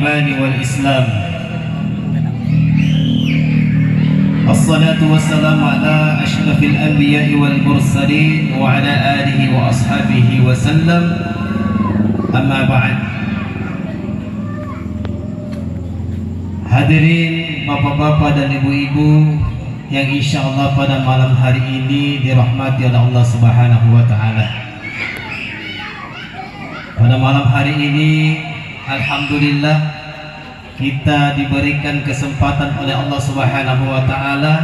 الإيمان والإسلام. الصلاة والسلام على أشرف الأنبياء والمرسلين وعلى آله وأصحابه وسلم. أما بعد. Hadirin bapak-bapak dan ibu-ibu yang insya Allah pada malam hari ini dirahmati oleh Allah Subhanahu wa Ta'ala. Pada malam hari ini alhamdulillah kita diberikan kesempatan oleh Allah Subhanahu wa Ta'ala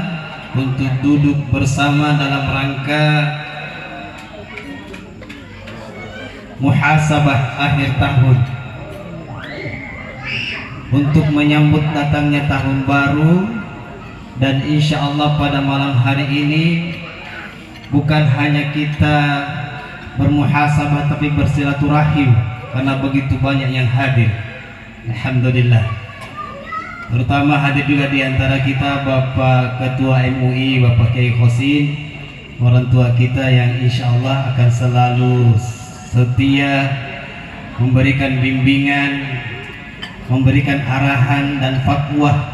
untuk duduk bersama dalam rangka muhasabah akhir tahun, untuk menyambut datangnya tahun baru. Dan insya Allah pada malam hari ini bukan hanya kita bermuhasabah tapi bersilaturahim, karena begitu banyak yang hadir. Alhamdulillah. Terutama hadir juga di antara kita Bapak Ketua MUI, Bapak Kiai Khosin, orang tua kita yang insya Allah akan selalu setia memberikan bimbingan, memberikan arahan dan fatwa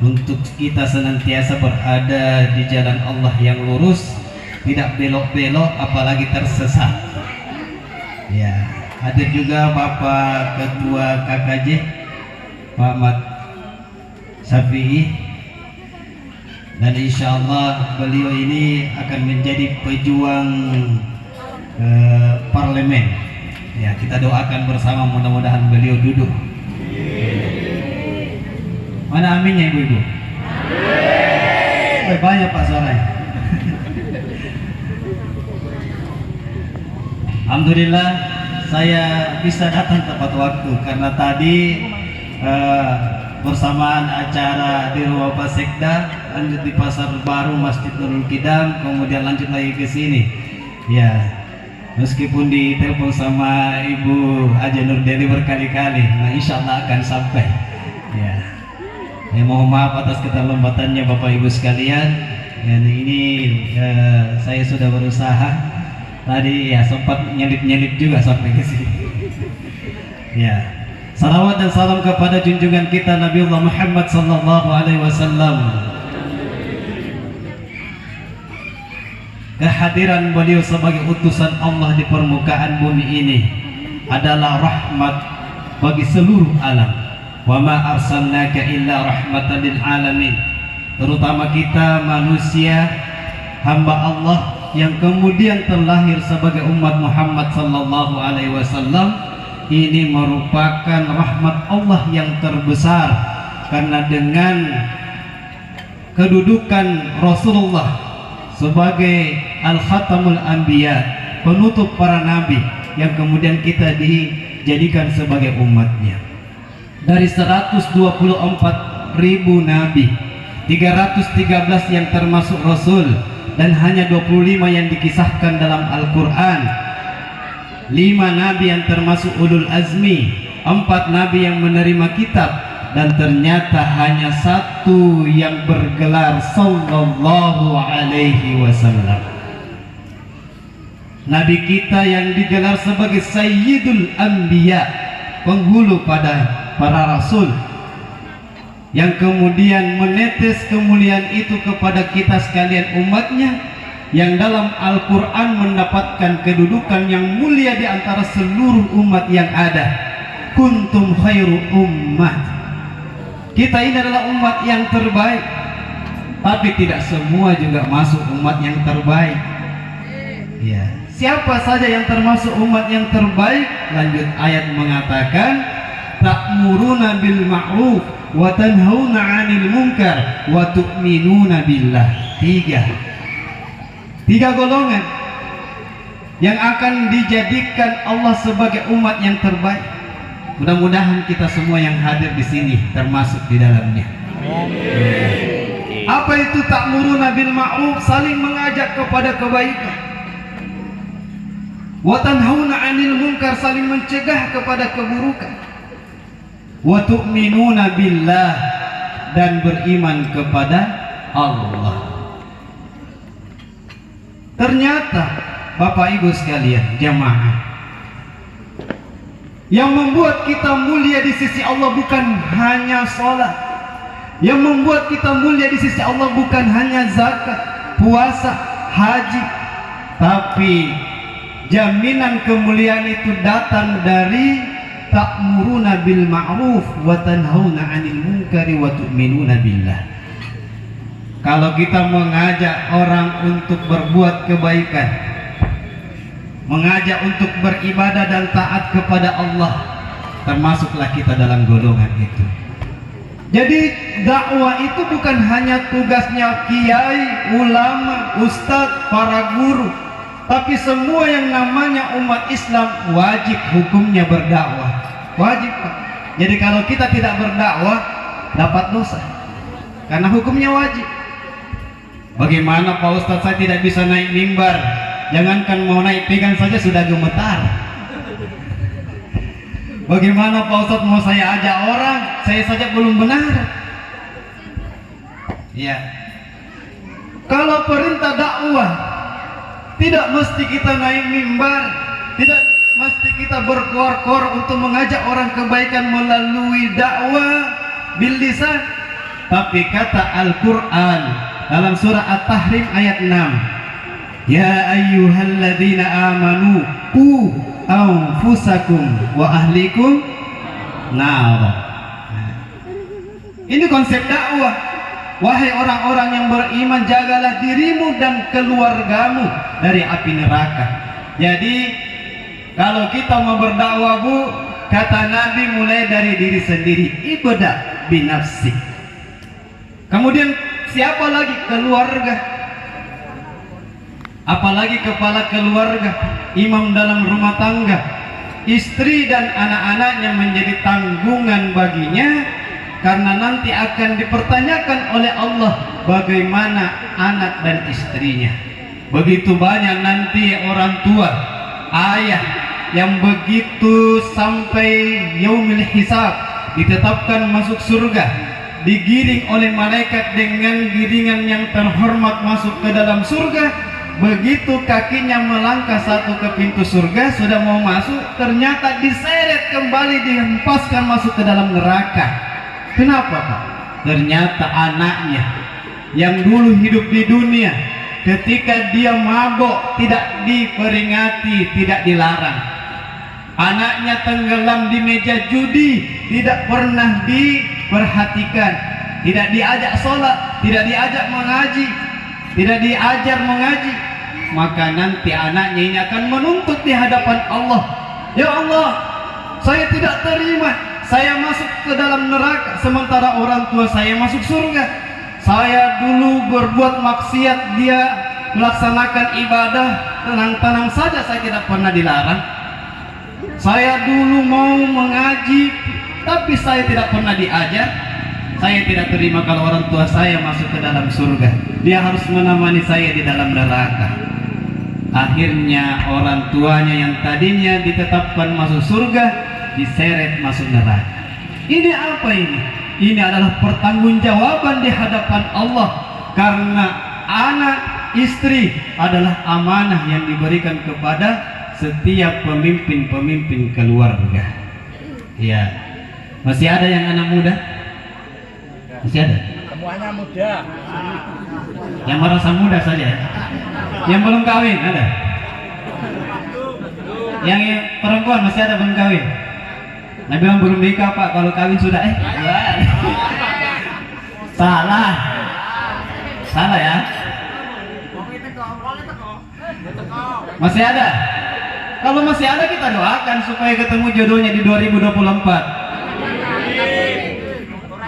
untuk kita senantiasa berada di jalan Allah yang lurus, tidak belok-belok apalagi tersesat. Ya, hadir juga Bapak Ketua KKJ Pak Ahmad Syafi'i, dan insya Allah beliau ini akan menjadi pejuang parlemen. Ya, kita doakan bersama mudah-mudahan beliau duduk. Mana aminnya ibu-ibu? Amin. Banyak pak suaranya. Alhamdulillah saya bisa datang tepat waktu, karena tadi bersamaan acara di Rumah Sekda, lanjut di Pasar Baru Masjid Nurul Kidam, kemudian lanjut lagi ke sini. Ya, meskipun ditelepon sama Ibu Haja Nurdeli berkali-kali, nah insya Allah akan sampai. Ya. Mohon maaf atas keterlambatannya Bapak Ibu sekalian. Dan ini saya sudah berusaha tadi, ya sempat nyelip-nyelip juga sampai ke sini. Ya, salawat dan salam kepada junjungan kita Nabiullah Muhammad sallallahu alaihi wasallam. Kehadiran beliau sebagai utusan Allah di permukaan bumi ini adalah rahmat bagi seluruh alam. Wa ma arsalnaka illa rahmatan lil alamin. Terutama kita manusia, hamba Allah yang kemudian terlahir sebagai umat Muhammad sallallahu alaihi wasallam, ini merupakan rahmat Allah yang terbesar, karena dengan kedudukan Rasulullah sebagai al-khatamul anbiya, penutup para nabi, yang kemudian kita dijadikan sebagai umatnya. Dari 124.000 nabi, 313 yang termasuk rasul, dan hanya 25 yang dikisahkan dalam Al-Quran. 5 nabi yang termasuk ulul azmi, 4 nabi yang menerima kitab, dan ternyata hanya 1 yang bergelar sallallahu alaihi wasallam. Nabi kita yang digelar sebagai Sayyidul Anbiya, penghulu pada para rasul, yang kemudian menetes kemuliaan itu kepada kita sekalian umatnya, yang dalam Al-Quran mendapatkan kedudukan yang mulia di antara seluruh umat yang ada. Kuntum khairu ummah. Kita ini adalah umat yang terbaik, tapi tidak semua juga masuk umat yang terbaik. Ya, siapa saja yang termasuk umat yang terbaik? Lanjut ayat mengatakan, ta'muruna bil ma'ruf wa tanhauna 'anil munkar wa tu'minuna billah. Tiga golongan yang akan dijadikan Allah sebagai umat yang terbaik. Mudah-mudahan kita semua yang hadir di sini termasuk di dalamnya. Apa itu ta'muruna bil ma'ruf? Saling mengajak kepada kebaikan. Wa tanhauna 'anil munkar, saling mencegah kepada keburukan. Wa tu'minuna billah, dan beriman kepada Allah. Ternyata Bapak Ibu sekalian, jamaah, Yang membuat kita mulia di sisi Allah bukan hanya sholat. Yang membuat kita mulia di sisi Allah bukan hanya zakat, puasa, haji, tapi jaminan kemuliaan itu datang dari ta'muruna bil ma'ruf wa tanhauna 'anil munkari wa tu'minuna billah. Kalau kita mengajak orang untuk berbuat kebaikan, mengajak untuk beribadah dan taat kepada Allah, termasuklah kita dalam golongan itu. Jadi dakwah itu bukan hanya tugasnya kiai, ulama, ustadz, para guru, tapi semua yang namanya umat Islam wajib hukumnya berdakwah. Wajib, Pak. Jadi kalau kita tidak berdakwah dapat dosa, karena hukumnya wajib. Bagaimana Pak Ustadz, saya tidak bisa naik mimbar? Jangankan mau naik pegang saja sudah gemetar. Bagaimana Pak Ustadz mau saya ajak orang, saya saja belum benar. Ya. Kalau perintah dakwah tidak mesti kita naik mimbar, tidak mesti kita berkor-kor untuk mengajak orang kebaikan melalui dakwah bil lisan. Tapi kata Al-Quran dalam surah At-Tahrim ayat 6, ya ayyuhalladzina amanu qu anfusakum wa ahlikum nar. Ini konsep dakwah. Wahai orang-orang yang beriman, jagalah dirimu dan keluargamu dari api neraka. Jadi kalau kita mau berdakwah, Bu, kata Nabi, mulai dari diri sendiri, ibda binafsi. Kemudian siapa lagi? Keluarga. Apalagi kepala keluarga, imam dalam rumah tangga, istri dan anak-anaknya menjadi tanggungan baginya, karena nanti akan dipertanyakan oleh Allah bagaimana anak dan istrinya. Begitu banyak nanti orang tua, ayah yang begitu sampai yaumil hisab ditetapkan masuk surga, digiring oleh malaikat dengan giringan yang terhormat masuk ke dalam surga. Begitu kakinya melangkah satu ke pintu surga, sudah mau masuk, ternyata diseret kembali, dihempaskan masuk ke dalam neraka. Kenapa, Pak? Ternyata anaknya yang dulu hidup di dunia, ketika dia mabok tidak diperingati, tidak dilarang. Anaknya tenggelam di meja judi, tidak pernah diperhatikan, tidak diajak sholat, tidak diajak mengaji, tidak diajar mengaji. Maka nanti anaknya ini akan menuntut di hadapan Allah, ya Allah, saya tidak terima, saya masuk ke dalam neraka sementara orang tua saya masuk surga. Saya dulu berbuat maksiat, dia melaksanakan ibadah, tenang-tenang saja, saya tidak pernah dilarang. Saya dulu mau mengaji, tapi saya tidak pernah diajar. Saya tidak terima kalau orang tua saya masuk ke dalam surga, dia harus menemani saya di dalam neraka. Akhirnya orang tuanya yang tadinya ditetapkan masuk surga diseret masuk neraka. Ini apa ini? Ini adalah pertanggungjawaban di hadapan Allah, karena anak istri adalah amanah yang diberikan kepada setiap pemimpin-pemimpin keluarga. Ya, masih ada yang anak muda? Masih ada? Semuanya muda. Yang merasa muda saja. Yang belum kawin ada? Yang perempuan masih ada belum kawin? Nah, bilang belum nikah, Pak. Kalau kawin sudah salah. Salah ya? Masih ada? Kalau masih ada, kita doakan supaya ketemu jodohnya di 2024.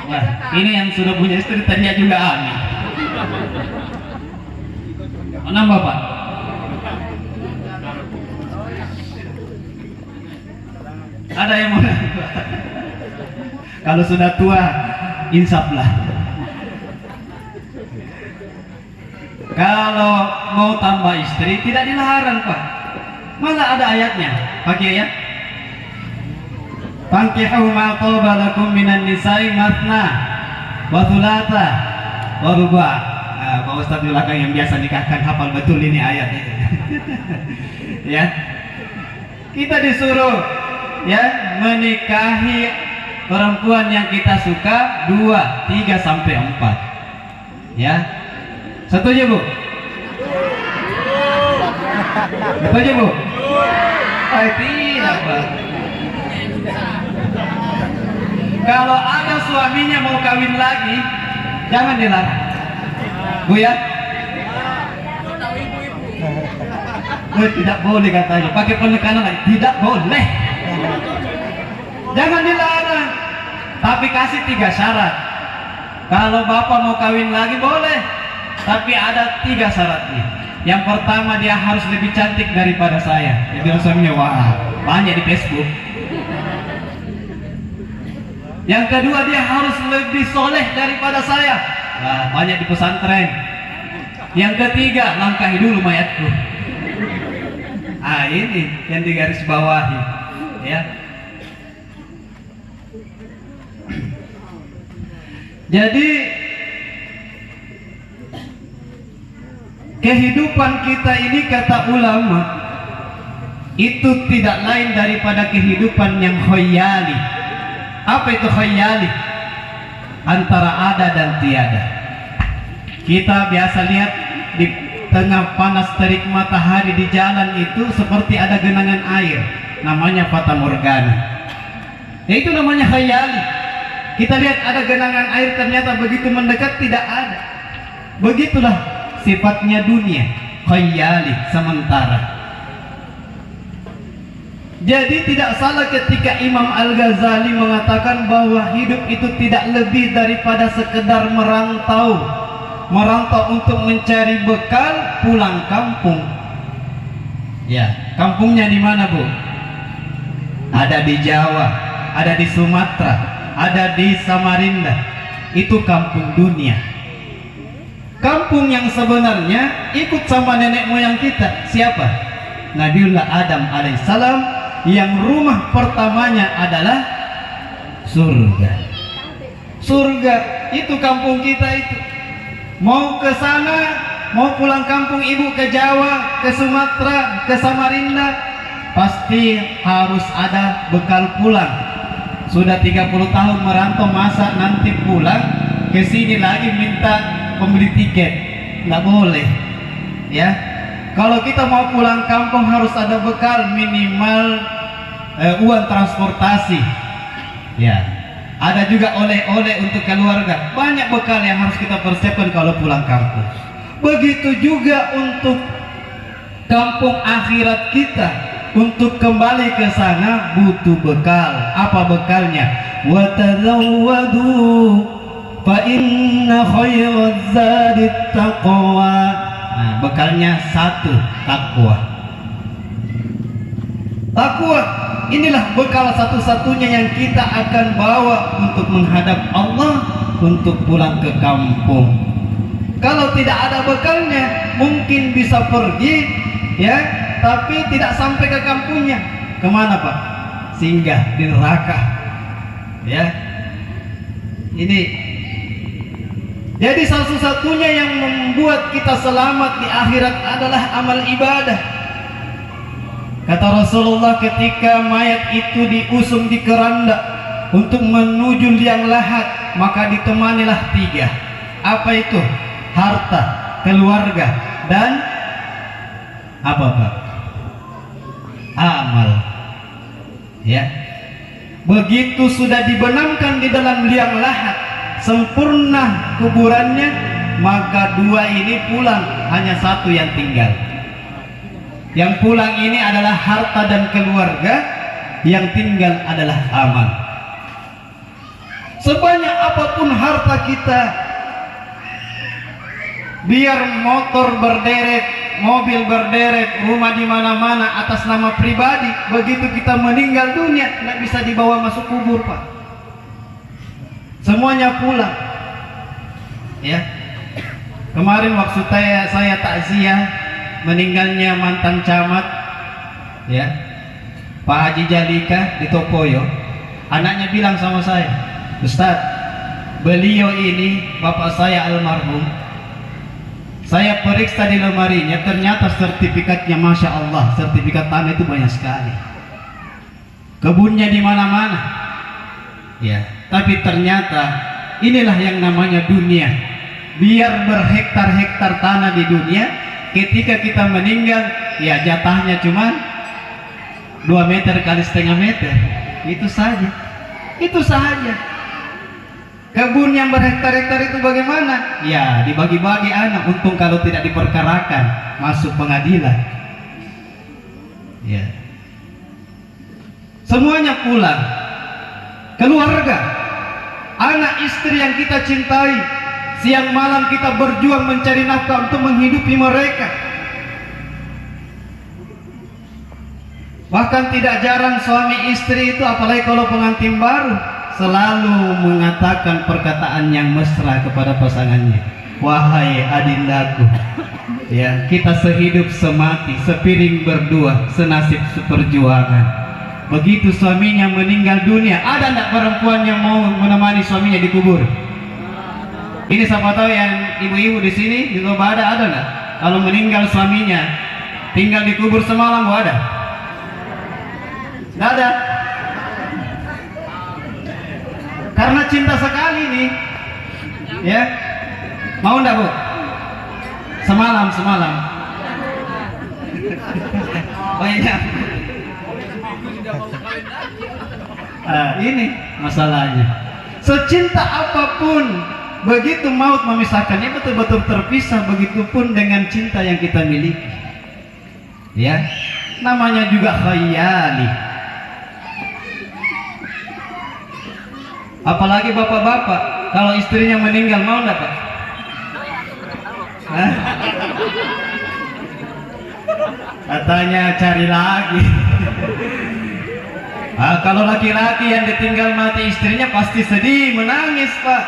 Wah, ini yang sudah punya istri tadi juga amin. Mau nambah, Pak? Ada yang mau nambah? Kalau sudah tua, insaflah. Kalau mau tambah istri tidak dilarang, Pak. Malah ada ayatnya. Pakai ayat. Fankihu ma taba lakum minan nisa'i matna wa thulatha wa ruba'. Pak Ustadz di belakang yang biasa nikahkan hafal betul ini ayat itu. Ya. Kita disuruh ya menikahi perempuan yang kita suka 2, 3 sampai 4. Ya. Setuju, Bu? Setuju, Bu? Tidak, Pak. Kalau ada suaminya mau kawin lagi, jangan dilarang, Bu ya. Tidak boleh katanya, pakai penekanan lagi, tidak boleh. Jangan dilarang, tapi kasih 3 syarat. Kalau bapak mau kawin lagi boleh, tapi ada 3 syaratnya. Yang pertama, dia harus lebih cantik daripada saya. Jadi suaminya, wah, banyak di Facebook. Yang kedua, dia harus lebih soleh daripada saya. Nah, banyak di pesantren. Yang ketiga, langkahi dulu mayatku. Ini yang digaris bawahi, ya. Jadi kehidupan kita ini, kata ulama, itu tidak lain daripada kehidupan yang khayali. Apa itu khayali? Antara ada dan tiada. Kita biasa lihat di tengah panas terik matahari di jalan itu seperti ada genangan air, namanya fata morgana. Itu namanya khayali. Kita lihat ada genangan air, ternyata begitu mendekat tidak ada. Begitulah sifatnya dunia, khayali, sementara. Jadi tidak salah ketika Imam Al-Ghazali mengatakan bahwa hidup itu tidak lebih daripada sekedar merantau untuk mencari bekal pulang kampung. Ya, kampungnya di mana, Bu? Ada di Jawa, ada di Sumatera, ada di Samarinda. Itu kampung dunia. Kampung yang sebenarnya ikut sama nenek moyang kita. Siapa? Nabiullah Adam alaihissalam, yang rumah pertamanya adalah surga. Surga itu kampung kita itu. Mau ke sana, mau pulang kampung ibu ke Jawa, ke Sumatera, ke Samarinda, pasti harus ada bekal pulang. Sudah 30 tahun merantau, masa nanti pulang ke sini lagi minta pembeli tiket? Nggak boleh, ya. Kalau kita mau pulang kampung harus ada bekal, minimal uang transportasi, ya. Ada juga oleh-oleh untuk keluarga. Banyak bekal yang harus kita persiapkan kalau pulang kampung. Begitu juga untuk kampung akhirat kita. Untuk kembali ke sana butuh bekal. Apa bekalnya? Wa tazawwadu fa inna khairaz zadit taqwa. Nah, bekalnya 1, takwa. Takwa, inilah bekal satu-satunya yang kita akan bawa untuk menghadap Allah, untuk pulang ke kampung. Kalau tidak ada bekalnya, mungkin bisa pergi, ya, tapi tidak sampai ke kampungnya. Kemana, Pak? Singgah di neraka, ya. Ini jadi satu-satunya yang membuat kita selamat di akhirat adalah amal ibadah. Kata Rasulullah, ketika mayat itu diusung di keranda untuk menuju liang lahat, maka ditemanilah 3. Apa itu? Harta, keluarga, dan apa, Pak? Amal. Ya. Begitu sudah dibenamkan di dalam liang lahat, sempurna kuburannya, maka 2 ini pulang, hanya 1 yang tinggal. Yang pulang ini adalah harta dan keluarga, yang tinggal adalah amal. Sebanyak apapun harta kita, biar motor berderet, mobil berderet, rumah di mana-mana atas nama pribadi, begitu kita meninggal dunia tidak bisa dibawa masuk kubur, Pak. Semuanya pulang. Ya. Kemarin waktu saya takziah meninggalnya mantan camat, ya, Pak Haji Jalika di Tokoyo, anaknya bilang sama saya, Ustadz, beliau ini bapak saya almarhum, saya periksa di lemarinya, ternyata sertifikatnya, Masya Allah, sertifikat tanah itu banyak sekali. kebunnya di mana-mana. Ya, tapi ternyata inilah yang namanya dunia. Biar berhektar-hektar tanah di dunia, ketika kita meninggal, ya jatahnya cuma 2 meter kali setengah meter. Itu saja. Itu saja. Kebun yang berhektar-hektar itu bagaimana? Ya dibagi-bagi anak. Untung kalau tidak diperkarakan, masuk pengadilan. Ya. Semuanya pulang. Keluarga, anak istri yang kita cintai, siang malam kita berjuang mencari nafkah untuk menghidupi mereka. Bahkan tidak jarang suami istri itu, apalagi kalau pengantin baru, selalu mengatakan perkataan yang mesra kepada pasangannya. Wahai adindaku, ya, kita sehidup semati, sepiring berdua, senasib seperjuangan. Begitu suaminya meninggal dunia, ada enggak perempuan yang mau menemani suaminya dikubur? Ini siapa tahu yang ibu-ibu di sini di Toba ada enggak? Kalau meninggal suaminya, tinggal dikubur semalam, ada? Nggak ada. Karena cinta sekali nih, ya. Mau nggak, Bu? Semalam. Oh iya. Ini masalahnya. Secinta apapun, begitu maut memisahkannya betul-betul terpisah. Begitupun dengan cinta yang kita miliki. Ya, namanya juga khayali. Apalagi bapak-bapak, kalau istrinya meninggal mau enggak, Pak? Hah? Katanya cari lagi. Kalau laki-laki yang ditinggal mati istrinya pasti sedih, menangis, Pak.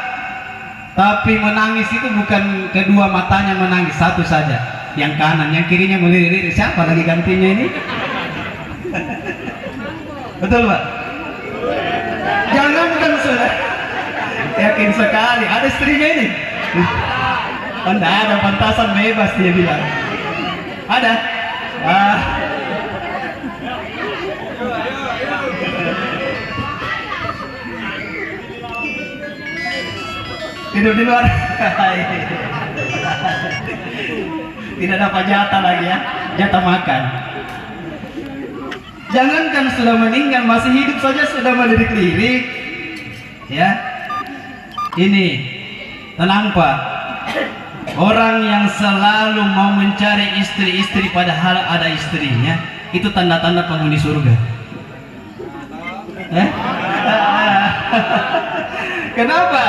Tapi menangis itu bukan kedua matanya menangis, satu saja. Yang kanan, yang kirinya melirik-lirik. Siapa lagi gantinya ini? Betul, Pak? Jangankan sudah, yakin sekali ada istrinya ini. Oh, enggak ada, pantasan bebas dia bilang. Ada. Tidur di luar. Tidak dapat jatah lagi ya, jatah makan. Jangankan sudah meninggal, masih hidup saja sudah melirik-lirik. Ya, ini tenang, Pak. Orang yang selalu mau mencari istri-istri padahal ada istrinya, itu tanda-tanda penghuni surga. Kenapa?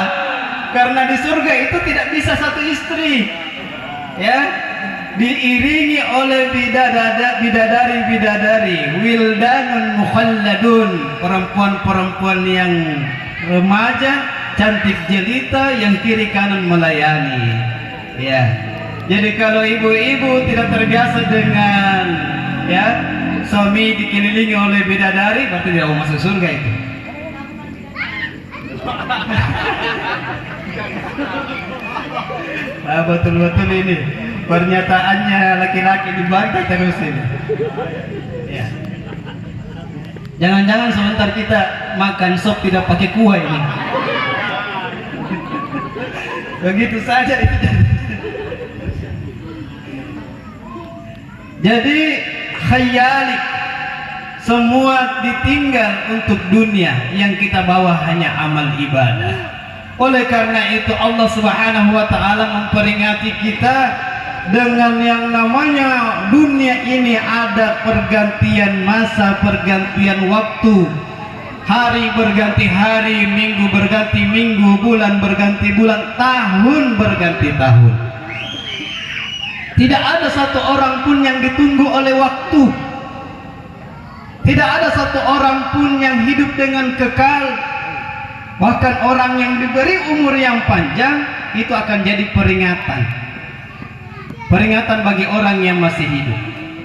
Karena di surga itu tidak bisa satu istri. Ya, diiringi oleh bidadari, wildanun mukhalladun, perempuan-perempuan yang remaja, cantik jelita, yang kiri kanan melayani. Ya, jadi kalau ibu-ibu tidak terbiasa dengan ya suami dikelilingi oleh bidadari, berarti tidak mau masuk surga itu. Betul-betul ini pernyataannya laki-laki dibantah terus ini. Ya. Jangan-jangan sebentar kita makan sop tidak pakai kuah ini. Begitu saja itu. Jadi khayali, semua ditinggal untuk dunia, yang kita bawa hanya amal ibadah. Oleh karena itu Allah Subhanahu wa ta'ala memperingati kita dengan yang namanya dunia ini ada pergantian masa, pergantian waktu. Hari berganti hari, minggu berganti minggu, bulan berganti bulan, tahun berganti tahun. Tidak ada satu orang pun yang ditunggu oleh waktu. Tidak ada satu orang pun yang hidup dengan kekal. Bahkan orang yang diberi umur yang panjang itu akan jadi peringatan. Peringatan bagi orang yang masih hidup.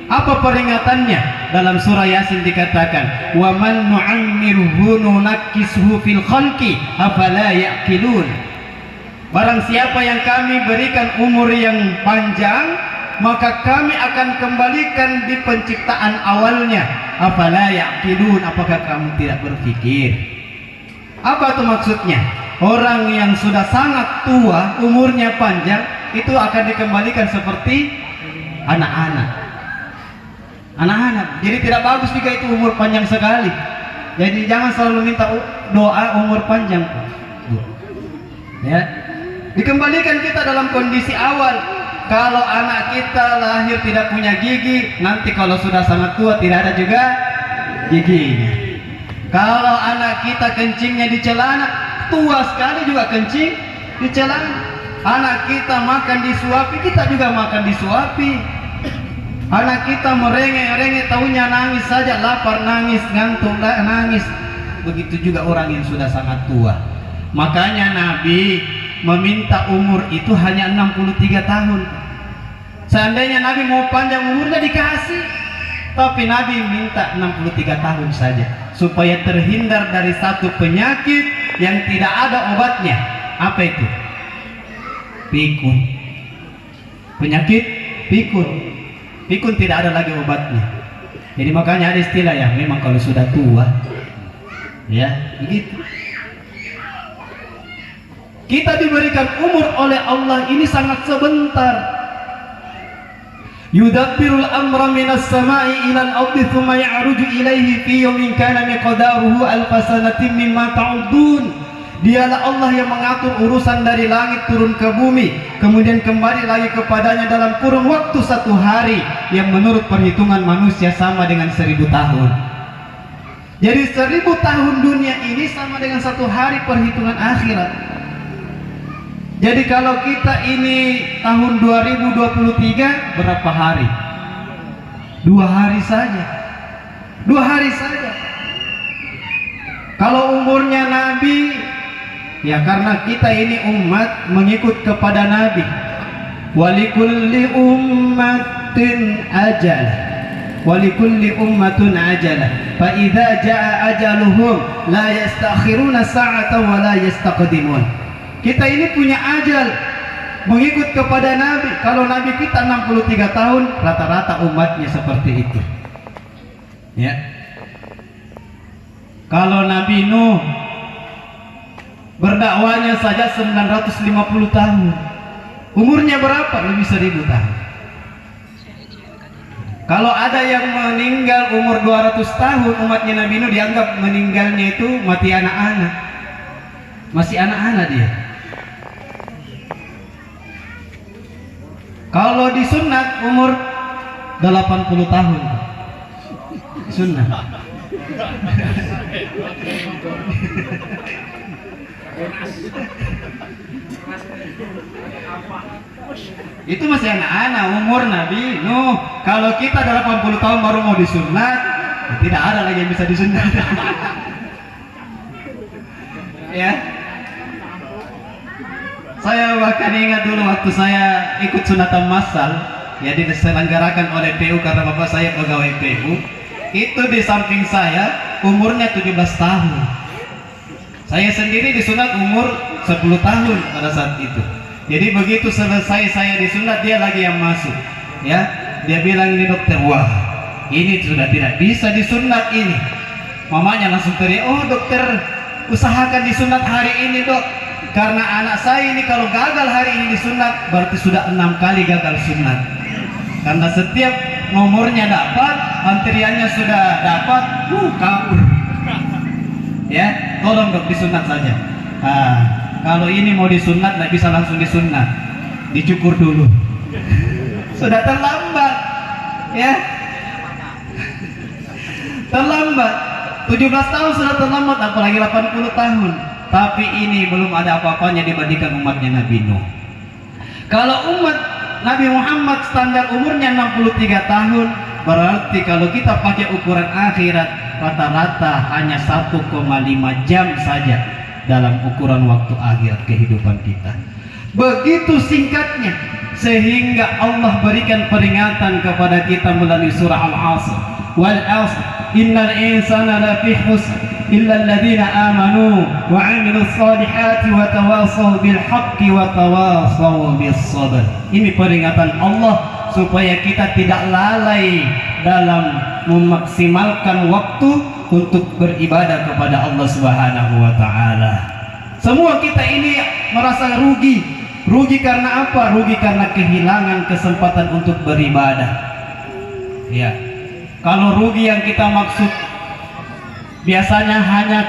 Apa peringatannya? Dalam surah Yasin dikatakan, "Wa man nu'ammirhu nunakkishu fil khalqi afala ya'qilun." Barang siapa yang kami berikan umur yang panjang, maka kami akan kembalikan di penciptaan awalnya. Afala ya'qilun, apakah kamu tidak berpikir? Apa itu maksudnya? Orang yang sudah sangat tua, umurnya panjang, itu akan dikembalikan seperti anak-anak. Anak-anak. Jadi tidak bagus jika itu umur panjang sekali. Jadi jangan selalu minta doa umur panjang. Ya. Dikembalikan kita dalam kondisi awal. Kalau anak kita lahir tidak punya gigi, nanti kalau sudah sangat tua tidak ada juga giginya. Kalau anak kita kencingnya di celana, tua sekali juga kencing di celana. Anak kita makan disuapi, kita juga makan disuapi. Anak kita merengek-rengek, tahunya nangis saja, lapar nangis, ngantuk nangis. Begitu juga orang yang sudah sangat tua. Makanya Nabi meminta umur itu hanya 63 tahun. Seandainya Nabi mau panjang umurnya dikasih, tapi Nabi minta 63 tahun saja, supaya terhindar dari satu penyakit yang tidak ada obatnya. Apa itu? Pikun. Penyakit pikun. Pikun tidak ada lagi obatnya. Jadi makanya ada istilah ya, memang kalau sudah tua, ya begitu. Kita diberikan umur oleh Allah ini sangat sebentar. Yudabbirul amra minas sama'i ilal ardi thumma ya'ruju ilaihi fi yawmin kana miqdaruhu alfa sanatin mimma ta'udun. Dialah Allah yang mengatur urusan dari langit turun ke bumi, kemudian kembali lagi kepadanya dalam kurun waktu 1 hari yang menurut perhitungan manusia sama dengan 1000 tahun. Jadi 1000 tahun dunia ini sama dengan 1 hari perhitungan akhirat. Jadi kalau kita ini tahun 2023 berapa hari? 2 hari saja. 2 hari saja. Kalau umurnya Nabi, ya karena kita ini umat mengikut kepada Nabi. Walikulli ummatin ajal. Walikulli ummatun ajalah. Fa idza jaa ajaluhum la yastakhiruna sa'atan wa la yastaqdimun. Kita ini punya ajal mengikut kepada Nabi. Kalau Nabi kita 63 tahun, rata-rata umatnya seperti itu. Ya. Kalau Nabi Nuh berdakwahnya saja 950 tahun. Umurnya berapa? Lebih 1000 tahun. Kalau ada yang meninggal umur 200 tahun, umatnya Nabi Nuh dianggap meninggalnya itu mati anak-anak. Masih anak-anak dia. Kalau disunat umur 80 tahun. Sunnah. Itu masih anak-anak umur Nabi Nuh. Kalau kita 80 tahun baru mau disunat, tidak ada lagi yang bisa disunat. Ya. Saya bahkan ingat dulu waktu saya ikut sunatan massal, ya diselenggarakan oleh PU karena bapak saya pegawai PU. Itu di samping saya umurnya 17 tahun. Saya sendiri disunat umur 10 tahun pada saat itu. Jadi begitu selesai saya disunat, dia lagi yang masuk. Ya, dia bilang, ini dokter, wah ini sudah tidak bisa disunat ini. Mamanya langsung teriak, oh dokter usahakan disunat hari ini dok. Karena anak saya ini kalau gagal hari ini disunat, berarti sudah 6 kali gagal sunat. Karena setiap nomornya dapat, antriannya sudah dapat, kabur. Ya, tolong dok disunat saja. Kalau ini mau disunat, nggak bisa langsung disunat, dicukur dulu. Sudah terlambat, ya. Terlambat. 17 tahun sudah terlambat, apalagi 80 tahun. Tapi ini belum ada apa-apanya dibandingkan umatnya Nabi Nuh. Kalau umat Nabi Muhammad standar umurnya 63 tahun, berarti kalau kita pakai ukuran akhirat, rata-rata hanya 1,5 jam saja dalam ukuran waktu akhirat kehidupan kita. Begitu singkatnya, sehingga Allah berikan peringatan kepada kita melalui surah Al-Asr. Wal 'asr innal insana lafi khusr illa alladziina aamanu wa 'amilus shalihati wa tawashaw bil haqqi wa tawashaw bis sabr. Ini peringatan Allah supaya kita tidak lalai dalam memaksimalkan waktu untuk beribadah kepada Allah Subhanahu wa taala. Semua kita ini merasa rugi. Rugi karena apa? Rugi karena kehilangan kesempatan untuk beribadah. Ya. Kalau rugi yang kita maksud biasanya hanya